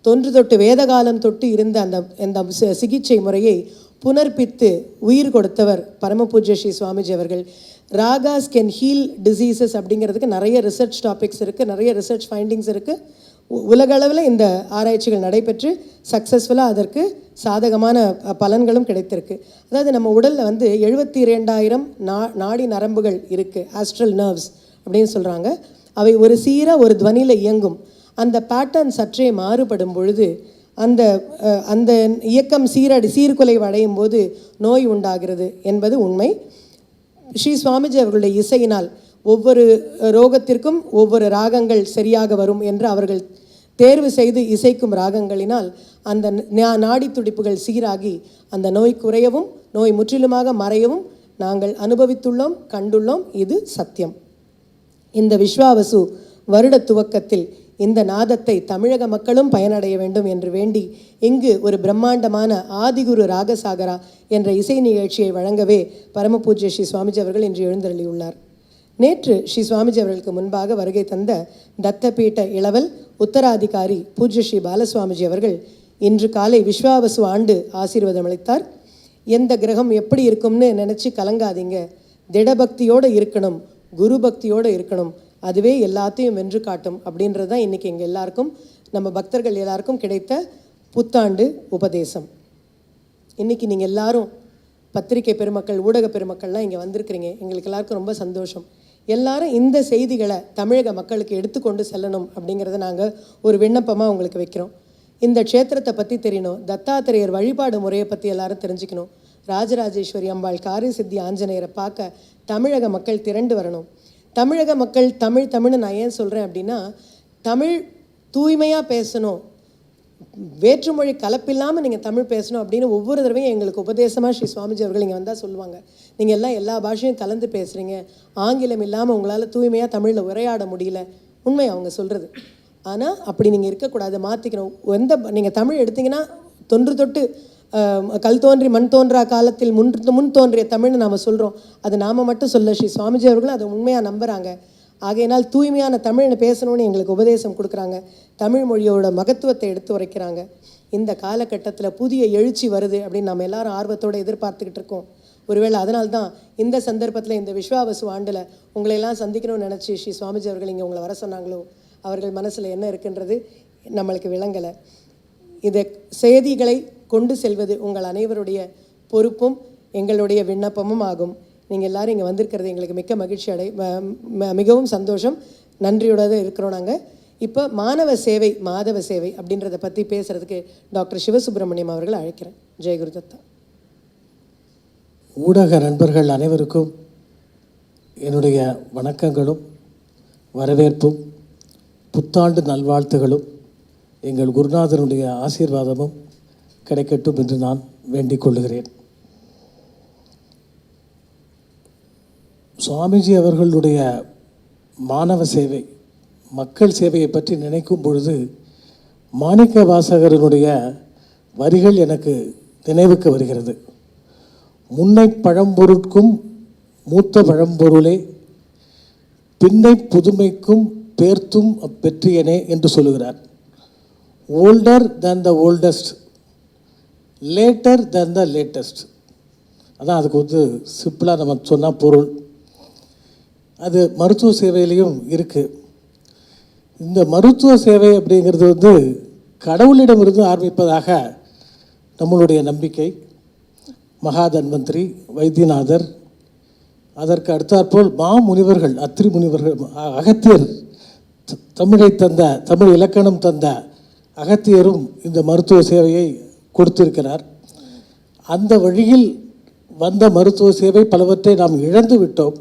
தொன்று தொட்டு வேதகாலம் தொட்டு இருந்த அந்த சிகிச்சை முறையை புனர்ப்பித்து உயிர் கொடுத்தவர் பரமபூஜ்ய ஸ்ரீ சுவாமிஜி அவர்கள். ராகாஸ் கேன் ஹீல் டிசீசஸ் அப்படிங்கிறதுக்கு நிறைய ரிசர்ச் டாபிக்ஸ் இருக்குது, நிறைய ரிசர்ச் ஃபைண்டிங்ஸ் இருக்குது. உலகளவில் இந்த ஆராய்ச்சிகள் நடைபெற்று சக்ஸஸ்ஃபுல்லாக அதற்கு சாதகமான பலன்களும் கிடைத்திருக்கு. அதாவது நம்ம உடலில் 72,000 நாடி நரம்புகள் இருக்குது, ஆஸ்ட்ரல் நர்வ்ஸ் அப்படின்னு சொல்கிறாங்க. அவை ஒரு சீராக ஒரு துவனியில் இயங்கும். அந்த பேட்டர்ன் சற்றே மாறுபடும் பொழுது அந்த அந்த இயக்கம் சீர்குலைவு அடையும் போது நோய் உண்டாகிறது என்பது உண்மை. ஸ்ரீ சுவாமிஜி அவர்களுடைய இசையினால் ஒவ்வொரு ரோகத்திற்கும் ஒவ்வொரு ராகங்கள் சரியாக வரும் என்று அவர்கள் தேர்வு செய்து இசைக்கும் ராகங்களினால் அந்த நாடி துடிப்புகள் சீராகி அந்த நோய் குறையவும் நோய் முற்றிலுமாக மறையவும் நாங்கள் அனுபவித்துள்ளோம், கண்டுள்ளோம். இது சத்தியம். இந்த விஸ்வாவசு வருட துவக்கத்தில் இந்த நாதத்தை தமிழக மக்களும் பயனடைய வேண்டும் என்று வேண்டி இங்கு ஒரு பிரம்மாண்டமான ஆதிகுரு ராகசாகரா என்ற இசை நிகழ்ச்சியை வழங்கவே பரமபூஜ்ய ஸ்ரீ சுவாமிஜி அவர்கள் இன்று எழுந்தருளியுள்ளார். நேற்று ஸ்ரீ சுவாமிஜி அவர்களுக்கு முன்பாக வருகை தந்த தத்தபீட்ட இளவல் உத்தராதிகாரி பூஜ்ய ஸ்ரீ பாலசுவாமிஜி அவர்கள் இன்று காலை விஸ்வாவசு ஆண்டு ஆசீர்வாதம் அளித்தார். எந்த கிரகம் எப்படி இருக்கும்னு நினச்சி கலங்காதீங்க, திடபக்தியோடு இருக்கணும், குரு பக்தியோடு இருக்கணும், அதுவே எல்லாத்தையும் வென்று காட்டும் அப்படின்றது தான் இன்றைக்கி எங்கள் எல்லாருக்கும், நம்ம பக்தர்கள் எல்லாருக்கும் கிடைத்த புத்தாண்டு உபதேசம். இன்றைக்கி நீங்கள் எல்லாரும் பத்திரிகை பெருமக்கள், ஊடக பெருமக்கள்லாம் இங்கே வந்திருக்கிறீங்க. எங்களுக்கு எல்லாருக்கும் ரொம்ப சந்தோஷம். எல்லாரும் இந்த செய்திகளை தமிழக மக்களுக்கு எடுத்துக்கொண்டு செல்லணும் அப்படிங்கிறத நாங்கள் ஒரு விண்ணப்பமாக உங்களுக்கு வைக்கிறோம். இந்த க்ஷேத்திரத்தை பற்றி தெரியணும், தத்தாத்திரேயர் வழிபாடு முறையை பற்றி எல்லாரும் தெரிஞ்சுக்கணும், ராஜராஜேஸ்வரி அம்பாள், காரியசித்தி ஆஞ்சநேயரை பார்க்க தமிழக மக்கள் திரண்டு வரணும். தமிழக மக்கள் தமிழ்னு நான் ஏன் சொல்கிறேன் அப்படின்னா, தமிழ் தூய்மையாக பேசணும், வேற்றுமொழி கலப்பில்லாமல் நீங்கள் தமிழ் பேசணும் அப்படின்னு ஒவ்வொரு தடவையும் எங்களுக்கு உபதேசமாக ஸ்ரீ சுவாமிஜி அவர்கள் இங்கே வந்தால் சொல்லுவாங்க. நீங்கள் எல்லாம் எல்லா பாஷையும் கலந்து பேசுகிறீங்க, ஆங்கிலம் இல்லாமல் உங்களால் தூய்மையாக தமிழில் உரையாட முடியல. உண்மை அவங்க சொல்கிறது. ஆனால் அப்படி நீங்கள் இருக்கக்கூடாது, மாற்றிக்கணும். நீங்கள் தமிழ் எடுத்திங்கன்னா தொன்று தொட்டு கல் தோன்றி மண் தோன்றா காலத்தில் முன் தோன்றிய தமிழ்னு நாம் சொல்கிறோம். அது நாம் மட்டும் சொல்ல, ஸ்ரீ சுவாமிஜி அவர்களும் அதை உண்மையாக நம்புகிறாங்க. ஆகையினால் தூய்மையான தமிழ்னு பேசணும்னு எங்களுக்கு உபதேசம் கொடுக்குறாங்க. தமிழ் மொழியோட மகத்துவத்தை எடுத்து உரைக்கிறாங்க. இந்த காலகட்டத்தில் புதிய எழுச்சி வருது அப்படின்னு நம்ம எல்லாரும் ஆர்வத்தோடு எதிர்பார்த்துக்கிட்டு இருக்கோம். ஒருவேளை அதனால்தான் இந்த சந்தர்ப்பத்தில் இந்த விஸ்வாவசு ஆண்டில் உங்களையெல்லாம் சந்திக்கணும்னு நினச்சி ஸ்ரீ சுவாமிஜி அவர்கள் இங்கே உங்களை வர சொன்னாங்களோ, அவர்கள் மனசில் என்ன இருக்குன்றது நம்மளுக்கு விளங்கலை. இதை செய்திகளை கொண்டு செல்வது உங்கள் அனைவருடைய பொறுப்பும் எங்களுடைய விண்ணப்பமும் ஆகும். நீங்கள் எல்லோரும் இங்கே வந்திருக்கிறது எங்களுக்கு மிக்க மகிழ்ச்சி மிகவும் சந்தோஷம், நன்றியோடு இருக்கிறோம். நாங்கள் இப்போ மானவ சேவை மாதவ சேவை அப்படின்றத பற்றி பேசுகிறதுக்கு டாக்டர் சிவசுப்பிரமணியம் அவர்கள் அழைக்கிறேன். ஜெயகுரு தத்தா. ஊடக நண்பர்கள் அனைவருக்கும் என்னுடைய வணக்கங்களும் வரவேற்பும் புத்தாண்டு நல்வாழ்த்துகளும் எங்கள் குருநாதனுடைய ஆசீர்வாதமும் கிடைக்கட்டும் என்று நான் வேண்டிக் கொள்கிறேன். சுவாமிஜி அவர்களுடைய மானவ சேவை, மக்கள் சேவையை பற்றி நினைக்கும் பொழுது மாணிக்க வாசகரனுடைய வரிகள் எனக்கு நினைவுக்கு வருகிறது. முன்னை பழம்பொருட்கும் மூத்த பழம்பொருளே, பின்னை புதுமைக்கும் பேர்த்தும் அப்பெற்றியனே என்று சொல்லுகிறார். Older than the oldest, later than the latest. அதான் அதுக்கு சிம்பிளாக நம்ம சொன்னால் பொருள். அது மருத்துவ சேவையிலையும் இருக்குது. இந்த மருத்துவ சேவை அப்படிங்கிறது கடவுளிடமிருந்து ஆரம்பிப்பதாக நம்மளுடைய நம்பிக்கை. மகாதன்வந்திரி, வைத்தியநாதர், அதற்கு அடுத்தாற்போல் மாமுனிவர்கள், அத்திரி முனிவர்கள், அகத்தியர், தமிழ் இலக்கணம் தந்த அகத்தியரும் இந்த மருத்துவ சேவையை கொடுத்திருக்கிறார். அந்த வழியில் வந்த மருத்துவ சேவை பலவற்றை நாம் இழந்து விட்டோம்.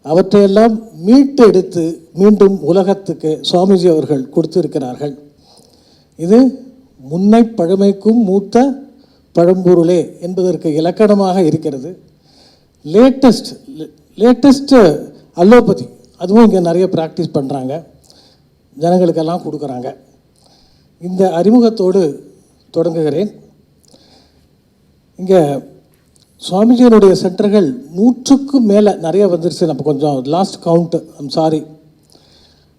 அவற்றையெல்லாம் மீட்டு எடுத்து மீண்டும் உலகத்துக்கு சுவாமிஜி அவர்கள் கொடுத்திருக்கிறார்கள். இது முன்னை பழமைக்கும் மூத்த பழம்பொருளே என்பதற்கு இலக்கணமாக இருக்கிறது. லேட்டஸ்ட் அலோபதி அதுவும் இங்கே நிறைய ப்ராக்டிஸ் பண்ணுறாங்க, ஜனங்களுக்கெல்லாம் கொடுக்குறாங்க. இந்த அறிமுகத்தோடு தொடங்குகிறேன். இங்கே சுவாமிஜியினுடைய சென்டர்கள் 100க்கும் மேலே நிறைய வந்துருச்சு. நம்ம கொஞ்சம் லாஸ்ட் கவுண்ட், ஐம் சாரி.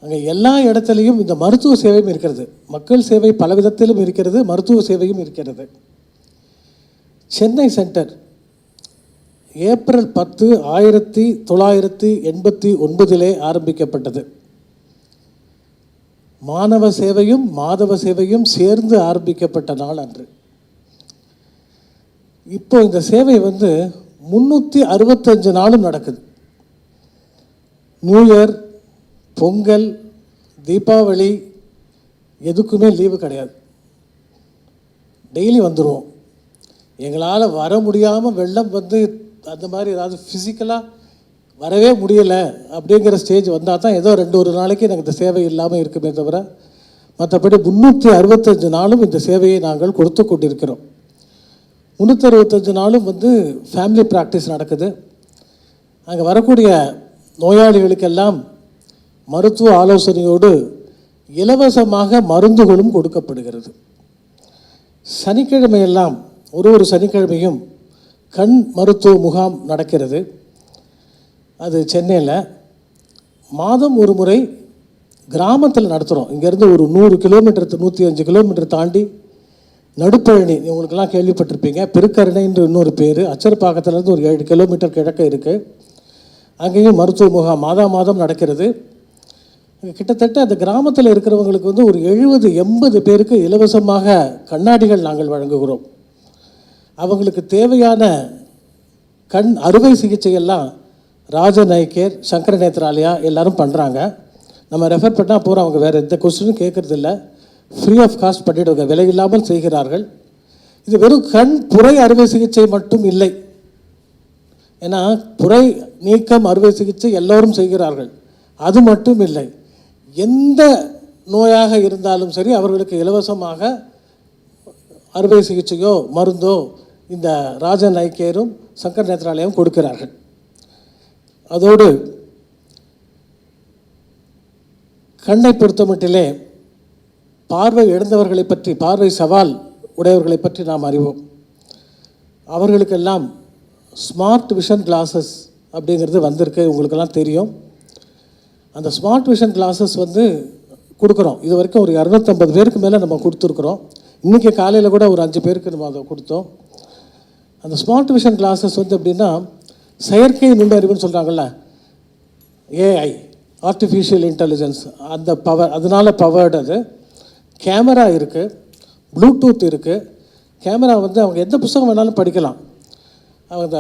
அங்கே எல்லா இடத்துலையும் இந்த மருத்துவ சேவையும் இருக்கிறது. மக்கள் சேவை பல விதத்திலும் இருக்கிறது, மருத்துவ சேவையும் இருக்கிறது. சென்னை சென்டர் ஏப்ரல் 10, 1989 ஆரம்பிக்கப்பட்டது. மாணவ சேவையும் மாதவ சேவையும் சேர்ந்து ஆரம்பிக்கப்பட்ட நாள் அன்று. இப்போ இந்த சேவை 365 நாளும் நடக்குது. நியூ இயர், பொங்கல், தீபாவளி எதுக்குமே லீவு கிடையாது. டெய்லி வந்துடுவோம். எங்களால் வர முடியாமல் வெள்ளம் அந்த மாதிரி ஏதாவது ஃபிசிக்கலாக வரவே முடியலை அப்படிங்கிற ஸ்டேஜ் வந்தால் தான் ஏதோ 2-1 நாளைக்கு எனக்கு இந்த சேவை இல்லாமல் இருக்குமே தவிர, மற்றபடி 365 நாளும் இந்த சேவையை நாங்கள் கொடுத்து கொண்டிருக்கிறோம். 365 நாளும் ஃபேமிலி ப்ராக்டிஸ் நடக்குது. அங்கே வரக்கூடிய நோயாளிகளுக்கெல்லாம் மருத்துவ ஆலோசனையோடு இலவசமாக மருந்துகளும் கொடுக்கப்படுகிறது. சனிக்கிழமையெல்லாம் ஒரு சனிக்கிழமையும் கண் மருத்துவ முகாம் நடக்கிறது. அது சென்னையில் மாதம் ஒரு முறை கிராமத்தில் நடத்துகிறோம். இங்கேருந்து ஒரு 100 கிலோமீட்டர் 105 கிலோமீட்டர் தாண்டி நடுப்பழனி, உங்களுக்கெல்லாம் கேள்விப்பட்டிருப்பீங்க. பெருக்கரணைன்ற இன்னொரு பேர். அச்சரப்பாக்கத்துலேருந்து ஒரு 7 கிலோமீட்டர் கிழக்க இருக்குது. அங்கேயும் மருத்துவ முகாம் மாதம் நடக்கிறது. கிட்டத்தட்ட அந்த கிராமத்தில் இருக்கிறவங்களுக்கு ஒரு 70-80 பேருக்கு இலவசமாக கண்ணாடிகள் நாங்கள் வழங்குகிறோம். அவங்களுக்கு தேவையான கண் அறுவை சிகிச்சையெல்லாம் ராஜநைக்கேர், சங்கர நேத்ராலயா எல்லாரும் பண்ணுறாங்க. நம்ம ரெஃபர் பண்ணால் போகிறோம். அவங்க வேறு எந்த கொஸ்டினும் கேட்குறதில்ல, ஃப்ரீ ஆஃப் காஸ்ட் பண்ணிவிடுவாங்க, விலை இல்லாமல் செய்கிறார்கள். இது வெறும் கண் புரை அறுவை சிகிச்சை மட்டும் இல்லை. ஏன்னா புரை நீக்கம் அறுவை சிகிச்சை எல்லோரும் செய்கிறார்கள். அது மட்டும் இல்லை, எந்த நோயாக இருந்தாலும் சரி அவர்களுக்கு இலவசமாக அறுவை சிகிச்சையோ மருந்தோ இந்த ராஜன் ஐக்கியரும் சங்கர் நேத்ராலயம் கொடுக்கிறார்கள். அதோடு கண்ணை பொறுத்தமட்டிலே பார்வை இழந்தவர்களை பற்றி, பார்வை சவால் உடையவர்களை பற்றி நாம் அறிவோம். அவர்களுக்கெல்லாம் ஸ்மார்ட் விஷன் கிளாஸஸ் அப்படிங்கிறது வந்திருக்கு, உங்களுக்கெல்லாம் தெரியும். அந்த ஸ்மார்ட் விஷன் கிளாஸஸ் கொடுக்குறோம். இது வரைக்கும் ஒரு 250 பேருக்கு மேலே நம்ம கொடுத்துருக்குறோம். இன்றைக்கி காலையில் கூட ஒரு 5 பேருக்கு நம்ம அதை கொடுத்தோம். அந்த ஸ்மார்ட் விஷன் கிளாஸஸ் எப்படின்னா, செயற்கை நுண்ணறிவுன்னு சொல்கிறாங்கள்ல, ஏஐ, ஆர்டிஃபிஷியல் இன்டெலிஜென்ஸ், அந்த பவர், அதனால் பவர்டு. அது கேமரா இருக்குது, ப்ளூடூத் இருக்குது. கேமரா அவங்க எந்த புத்தகம் வேணாலும் படிக்கலாம். அவங்க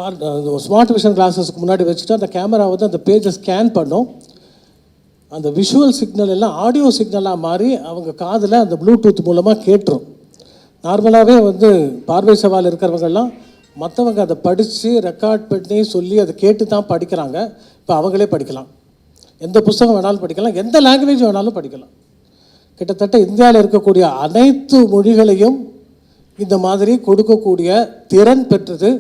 அந்த ஸ்மார்ட் விஷன் கிளாஸஸ்க்கு முன்னாடி வச்சுட்டு அந்த கேமரா அந்த பேஜை ஸ்கேன் பண்ணும். அந்த விஷுவல் சிக்னல் எல்லாம் ஆடியோ சிக்னலாக மாறி அவங்க காதில் அந்த ப்ளூடூத் மூலமாக கேட்டுரும். நார்மலாகவே பார்வை சவால் இருக்கிறவங்கெல்லாம் மற்றவங்க அதை படித்து ரெக்கார்ட் பண்ணி சொல்லி அதை கேட்டு தான் படிக்கிறாங்க. இப்போ அவங்களே படிக்கலாம், எந்த புத்தகம் வேணாலும் படிக்கலாம், எந்த லாங்குவேஜ் வேணாலும் படிக்கலாம். கிட்டத்தட்ட இந்தியாவில் இருக்கக்கூடிய அனைத்து மொழிகளையும் இந்த மாதிரி கொடுக்கக்கூடிய திறன் பெற்றது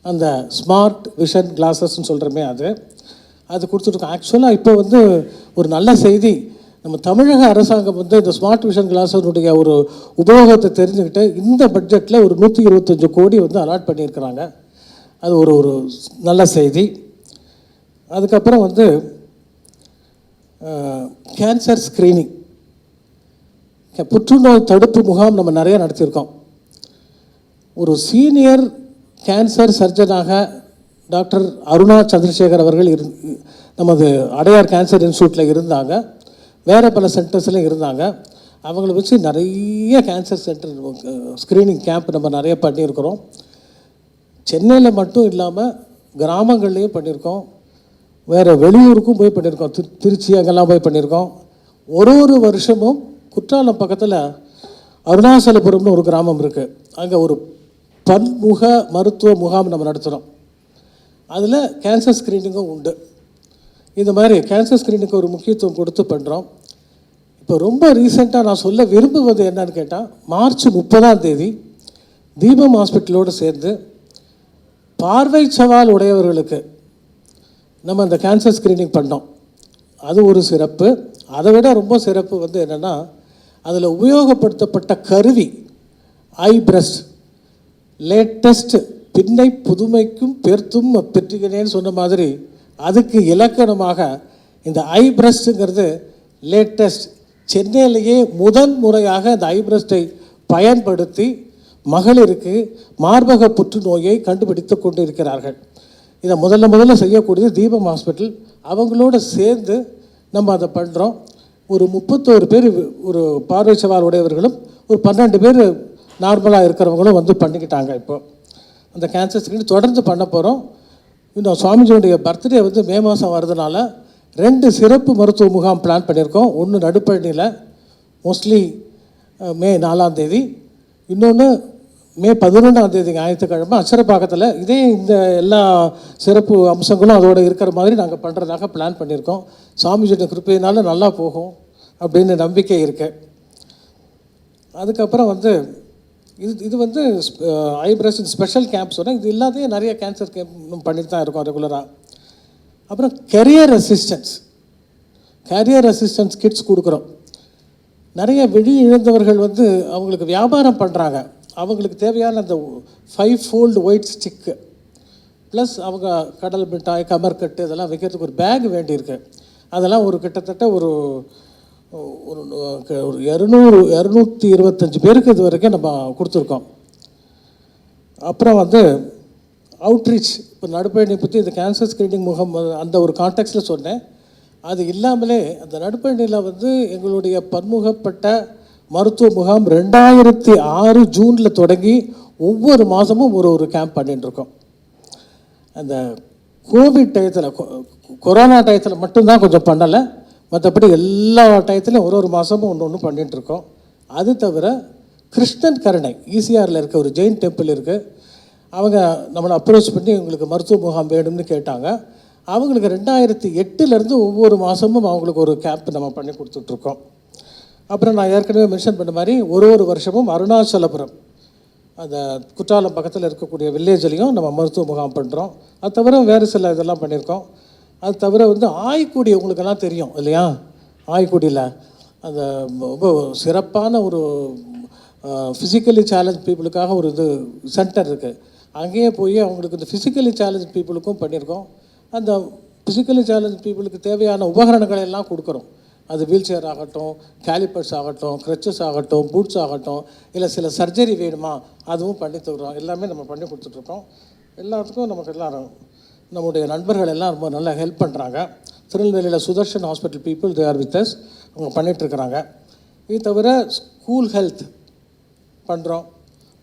அந்த ஸ்மார்ட் விஷன் கிளாஸஸ்ன்னு சொல்கிறோமே அது கொடுத்துருக்கோம். ஆக்சுவலாக இப்போ ஒரு நல்ல செய்தி, நம்ம தமிழக அரசாங்கம் இந்த ஸ்மார்ட் விஷன் கிளாஸனுடைய ஒரு உபயோகத்தை தெரிஞ்சுக்கிட்டு இந்த பட்ஜெட்டில் ஒரு 125 கோடி அலாட் பண்ணியிருக்கிறாங்க. அது ஒரு நல்ல செய்தி. அதுக்கப்புறம் கேன்சர் ஸ்க்ரீனிங், புற்றுநோய் தடுப்பு முகாம் நம்ம நிறைய நடத்தியிருக்கோம். ஒரு சீனியர் கேன்சர் சர்ஜனாக டாக்டர் அருணா சந்திரசேகர் அவர்கள் நமது அடையார் கேன்சர் இன்ஸ்டியூட்டில் இருந்தாங்க. வேறு பல சென்டர்ஸ்லையும் இருந்தாங்க. அவங்கள வச்சு நிறைய கேன்சர் சென்டர் ஸ்க்ரீனிங் கேம்ப் நம்ம நிறைய பண்ணியிருக்கிறோம். சென்னையில் மட்டும் இல்லாமல் கிராமங்கள்லேயும் பண்ணியிருக்கோம், வேறு வெளியூருக்கும் போய் பண்ணியிருக்கோம். திருச்சி அங்கெல்லாம் போய் பண்ணியிருக்கோம். ஒரு வருஷமும் குற்றாலம் பக்கத்தில் அருணாசலபுரம்னு ஒரு கிராமம் இருக்குது. அங்கே ஒரு பன்முக மருத்துவ முகாம் நம்ம நடத்துகிறோம். அதில் கேன்சர் ஸ்க்ரீனிங்கும் உண்டு. இந்த மாதிரி கேன்சர் ஸ்க்ரீனிங்க்கு ஒரு முக்கியத்துவம் கொடுத்து பண்ணுறோம். இப்போ ரொம்ப ரீசெண்டாக நான் சொல்ல விரும்புவது என்னன்னு கேட்டால், மார்ச் 30 தீபம் ஹாஸ்பிட்டலோடு சேர்ந்து பார்வை சவால் உடையவர்களுக்கு நம்ம அந்த கேன்சர் ஸ்க்ரீனிங் பண்ணோம். அது ஒரு சிறப்பு. அதை விட ரொம்ப சிறப்பு வந்து என்னென்னா, அதில் உபயோகப்படுத்தப்பட்ட கருவி ஐ பிரஸ்ட், லேட்டஸ்ட், பின்னை புதுமைக்கும் பெருத்தும் பெற்றுகிறேன்னு சொன்ன மாதிரி அதுக்கு இலக்கணமாக இந்த ஐ பிரஸ்ட்டுங்கிறது லேட்டஸ்ட். சென்னையிலேயே முதன் முறையாக இந்த ஐ பிரஸ்ட்டை பயன்படுத்தி மகளிருக்கு மார்பக புற்றுநோயை கண்டுபிடித்து கொண்டு இருக்கிறார்கள். இதை முதல்ல செய்யக்கூடியது தீபம் ஹாஸ்பிட்டல். அவங்களோட சேர்ந்து நம்ம அதை பண்ணுறோம். ஒரு 31 பேர் ஒரு பார்வை சவால் உடையவர்களும் ஒரு 12 பேர் நார்மலாக இருக்கிறவங்களும் வந்து பண்ணிக்கிட்டாங்க. இப்போ அந்த கேன்சர் ஸ்க்ரீன் தொடர்ந்து பண்ண போகிறோம். இன்னும் சுவாமிஜியுடைய பர்த்டே வந்து மே மாதம் வர்றதுனால 2 சிறப்பு மருத்துவ முகாம் பிளான் பண்ணியிருக்கோம். ஒன்று நடுப்பழனியில் மோஸ்ட்லி மே 4 இன்னொன்று மே 11 ஞாயிற்றுக்கிழமை அச்சரப்பாக்கத்தில். இதே இந்த எல்லா சிறப்பு அம்சங்களும் அதோடு இருக்கிற மாதிரி நாங்கள் பண்ணுறதாக பிளான் பண்ணியிருக்கோம். சாமிஜியோட கிருப்பையினால நல்லா போகும் அப்படின்னு நம்பிக்கை இருக்குது. அதுக்கப்புறம் வந்து இது வந்து ஐப்ரஸ் ஸ்பெஷல் கேம்ப் சொன்னால், இது இல்லாதே நிறைய கேன்சர் கேம்ப் பண்ணிட்டு தான் இருக்கோம் ரெகுலராக. அப்புறம் கரியர் அசிஸ்டன்ஸ் கிட்ஸ் கொடுக்குறோம். நிறைய விழி இழந்தவர்கள் வந்து அவங்களுக்கு வியாபாரம் பண்ணுறாங்க. அவங்களுக்கு தேவையான அந்த 5-fold ஒயிட் ஸ்டிக்கு ப்ளஸ் அவங்க கடல் மிட்டாய், கமர்கட்டு இதெல்லாம் வைக்கிறதுக்கு ஒரு பேக் வேண்டியிருக்கு. அதெல்லாம் ஒரு கிட்டத்தட்ட ஒரு 225 பேருக்கு இது வரைக்கும் நம்ம கொடுத்துருக்கோம். அப்புறம் வந்து அவுட்ரீச், இப்போ நடுப்பயணி பற்றி இந்த கேன்சர் ஸ்க்ரீனிங் முகாம் அந்த ஒரு கான்டெக்ட்டில் சொன்னேன். அது இல்லாமலே அந்த நடுப்பயணியில் வந்து எங்களுடைய பன்முகப்பட்ட மருத்துவ முகாம் 2006 ஜூனில் தொடங்கி ஒவ்வொரு மாதமும் ஒரு கேம்ப் பண்ணிட்டுருக்கோம். அந்த கோவிட் டயத்தில், கொரோனா டயத்தில் மட்டும்தான் கொஞ்சம் பண்ணலை. மற்றபடி எல்லா டயத்துலையும் ஒரு மாதமும் ஒன்று பண்ணிகிட்ருக்கோம். அது தவிர கிருஷ்ணன் கருணை ஈசிஆரில் இருக்க ஒரு ஜெயின் டெம்பிள் இருக்குது. அவங்க நம்மளை அப்ரோச் பண்ணி எங்களுக்கு மருத்துவ முகாம் வேணும்னு கேட்டாங்க. அவங்களுக்கு 2008 ஒவ்வொரு மாதமும் அவங்களுக்கு ஒரு கேம்ப் நம்ம பண்ணி கொடுத்துட்ருக்கோம். அப்புறம் நான் ஏற்கனவே மென்ஷன் பண்ண மாதிரி ஒரு வருஷமும் அருணாச்சலபுரம் அந்த குற்றாலம் பக்கத்தில் இருக்கக்கூடிய வில்லேஜ்லேயும் நம்ம மருத்துவ முகாம் பண்ணுறோம். அது தவிர வேறு சில இதெல்லாம் பண்ணியிருக்கோம். அது தவிர வந்து ஆய்க்குடி உங்களுக்கெல்லாம் தெரியும் இல்லையா? ஆய்க்குடியில் அந்த ரொம்ப சிறப்பான ஒரு ஃபிசிக்கலி சேலஞ்ச் பீப்புளுக்காக ஒரு இது சென்டர் இருக்குது. அங்கேயே போய் அவங்களுக்கு இந்த ஃபிசிக்கலி சேலஞ்ச் பீப்புளுக்கும் பண்ணியிருக்கோம். அந்த ஃபிசிக்கலி சேலஞ்ச் பீப்புளுக்கு தேவையான உபகரணங்களை எல்லாம் கொடுக்குறோம். அது வீல் சேர் ஆகட்டும், கேலிப்பர்ஸ் ஆகட்டும், க்ரச்சஸ் ஆகட்டும், பூட்ஸ் ஆகட்டும், இல்லை சில சர்ஜரி வேணுமா அதுவும் பண்ணி தருகிறோம். எல்லாமே நம்ம பண்ணி கொடுத்துட்ருக்கோம். எல்லாத்துக்கும் நமக்கு எல்லாரும் நம்முடைய நண்பர்கள் எல்லாம் ரொம்ப நல்லா ஹெல்ப் பண்ணுறாங்க. திருநெல்வேலியில் Sudarshan hospital people they are with us, அவங்க பண்ணிகிட்ருக்குறாங்க. இது தவிர ஸ்கூல் ஹெல்த் பண்ணுறோம்,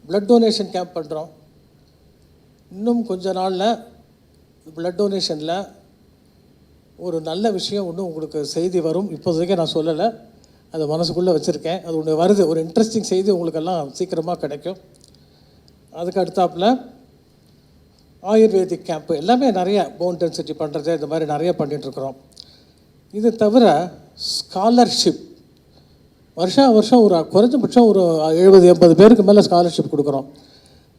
ப்ளட் டொனேஷன் கேம்ப் பண்ணுறோம். இன்னும் கொஞ்ச நாளில் ப்ளட் டொனேஷனில் ஒரு நல்ல விஷயம் ஒன்று உங்களுக்கு செய்தி வரும். இப்போதைக்கு நான் சொல்லலை, அதை மனசுக்குள்ளே வச்சுருக்கேன். அது ஒன்று வருது, ஒரு இன்ட்ரெஸ்டிங் செய்தி உங்களுக்கெல்லாம் சீக்கிரமாக கிடைக்கும். அதுக்கு அடுத்தாப்பில் ஆயுர்வேதிக் கேம்ப்பு எல்லாமே நிறைய போன் டென்சிட்டி பண்ணுறது இந்த மாதிரி நிறைய பண்ணிகிட்ருக்குறோம். இது தவிர ஸ்காலர்ஷிப் வருஷம் ஒரு குறைஞ்சபட்சம் ஒரு 70-80 பேருக்கு மேலே ஸ்காலர்ஷிப் கொடுக்குறோம்.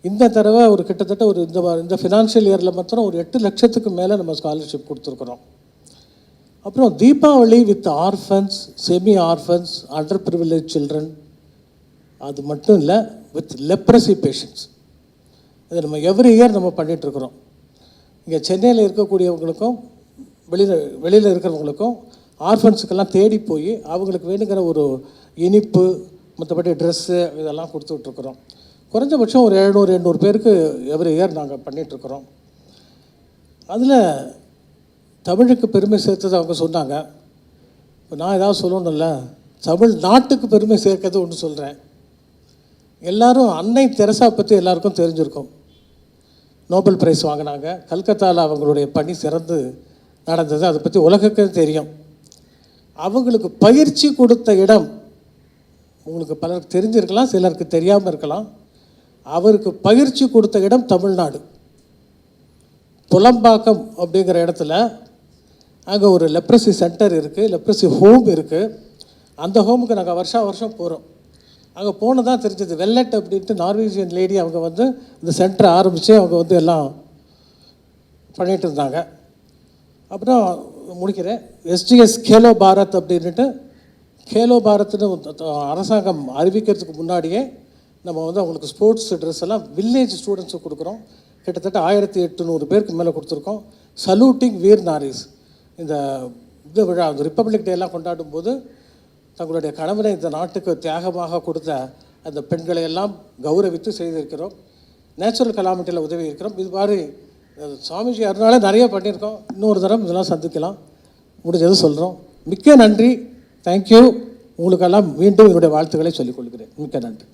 இந்த தடவை ஒரு கிட்டத்தட்ட ஒரு இந்த ஃபினான்ஷியல் இயரில் மாத்திரம் ஒரு 8 லட்சத்துக்கு மேலே நம்ம ஸ்காலர்ஷிப் கொடுத்துருக்குறோம். அப்புறம் Deepavali with orphans, semi orphans, under privilege children, அது மட்டும் இல்லை வித் லெப்ரசி பேஷண்ட்ஸ். இதை நம்ம எவ்ரி இயர் நம்ம பண்ணிகிட்ருக்குறோம். இங்கே சென்னையில் இருக்கக்கூடியவங்களுக்கும் வெளியில் இருக்கிறவங்களுக்கும் ஆர்ஃபன்ஸுக்கெல்லாம் தேடி போய் அவங்களுக்கு வேணுங்கிற ஒரு இனிப்பு, மற்றபடி ட்ரெஸ்ஸு இதெல்லாம் கொடுத்துட்ருக்குறோம். குறைஞ்சபட்சம் ஒரு 700-800 பேருக்கு எவ்ரி இயர் நாங்கள் பண்ணிகிட்ருக்குறோம். அதில் தமிழுக்கு பெருமை சேர்த்தது அவங்க சொன்னாங்க. இப்போ நான் ஏதாவது சொல்லணும்ல, தமிழ் நாட்டுக்கு பெருமை சேர்க்கிறது ஒன்று சொல்கிறேன். எல்லோரும் அன்னை தெரசா பற்றி எல்லாருக்கும் தெரிஞ்சிருக்கும். நோபல் பிரைஸ் வாங்கினாங்க. கல்கத்தாவில் அவங்களுடைய பணி சிறந்து நடந்தது. அதை பற்றி உலகுக்கு தெரியும். அவங்களுக்கு பயிற்சி கொடுத்த இடம் உங்களுக்கு பலருக்கு தெரிஞ்சிருக்கலாம், சிலருக்கு தெரியாமல் இருக்கலாம். அவருக்கு பயிற்சி கொடுத்த இடம் தமிழ்நாடு. புலம்பாக்கம் அப்படிங்கிற இடத்துல அங்கே ஒரு லெப்ரசி சென்டர் இருக்குது, லெப்ரசி ஹோம் இருக்குது. அந்த ஹோமுக்கு நாங்கள் வருஷம் போகிறோம். அங்கே போனதான் தெரிஞ்சது. வெல்லட் அப்படின்ட்டு நார்வேஜியன் லேடி அவங்க வந்து இந்த சென்டரை ஆரம்பித்து அவங்க வந்து எல்லாம் பண்ணிகிட்டு இருந்தாங்க. அப்புறம் முடிக்கிறேன். எஸ்டிஎஸ் கேலோ பாரத் அப்படின்ட்டு, கேலோ பாரத்னு அரசாங்கம் அறிவிக்கிறதுக்கு முன்னாடியே நம்ம வந்து அவங்களுக்கு ஸ்போர்ட்ஸ் ட்ரெஸ் எல்லாம் வில்லேஜ் ஸ்டூடெண்ட்ஸுக்கு கொடுக்குறோம். கிட்டத்தட்ட 1800 பேருக்கு மேலே கொடுத்துருக்கோம். சல்யூட்டிங் வீர் நாரிஸ். இந்த விழா, அந்த ரிப்பப்ளிக் டே எல்லாம் கொண்டாடும் போது தங்களுடைய கணவனை இந்த நாட்டுக்கு தியாகமாக கொடுத்த அந்த பெண்களை எல்லாம் கௌரவித்து செய்திருக்கிறோம். நேச்சுரல் கலாமிட்டியில் உதவி இருக்கிறோம். இது மாதிரி சுவாமிஜி அருளால் நிறைய பண்ணியிருக்கோம். இன்னொரு தரம் இதெல்லாம் சந்திக்கலாம். முடிஞ்சது சொல்கிறோம். மிக்க நன்றி. தேங்க்யூ. உங்களுக்கெல்லாம் மீண்டும் என்னுடைய வாழ்த்துக்களை சொல்லிக் கொள்கிறேன். மிக்க நன்றி.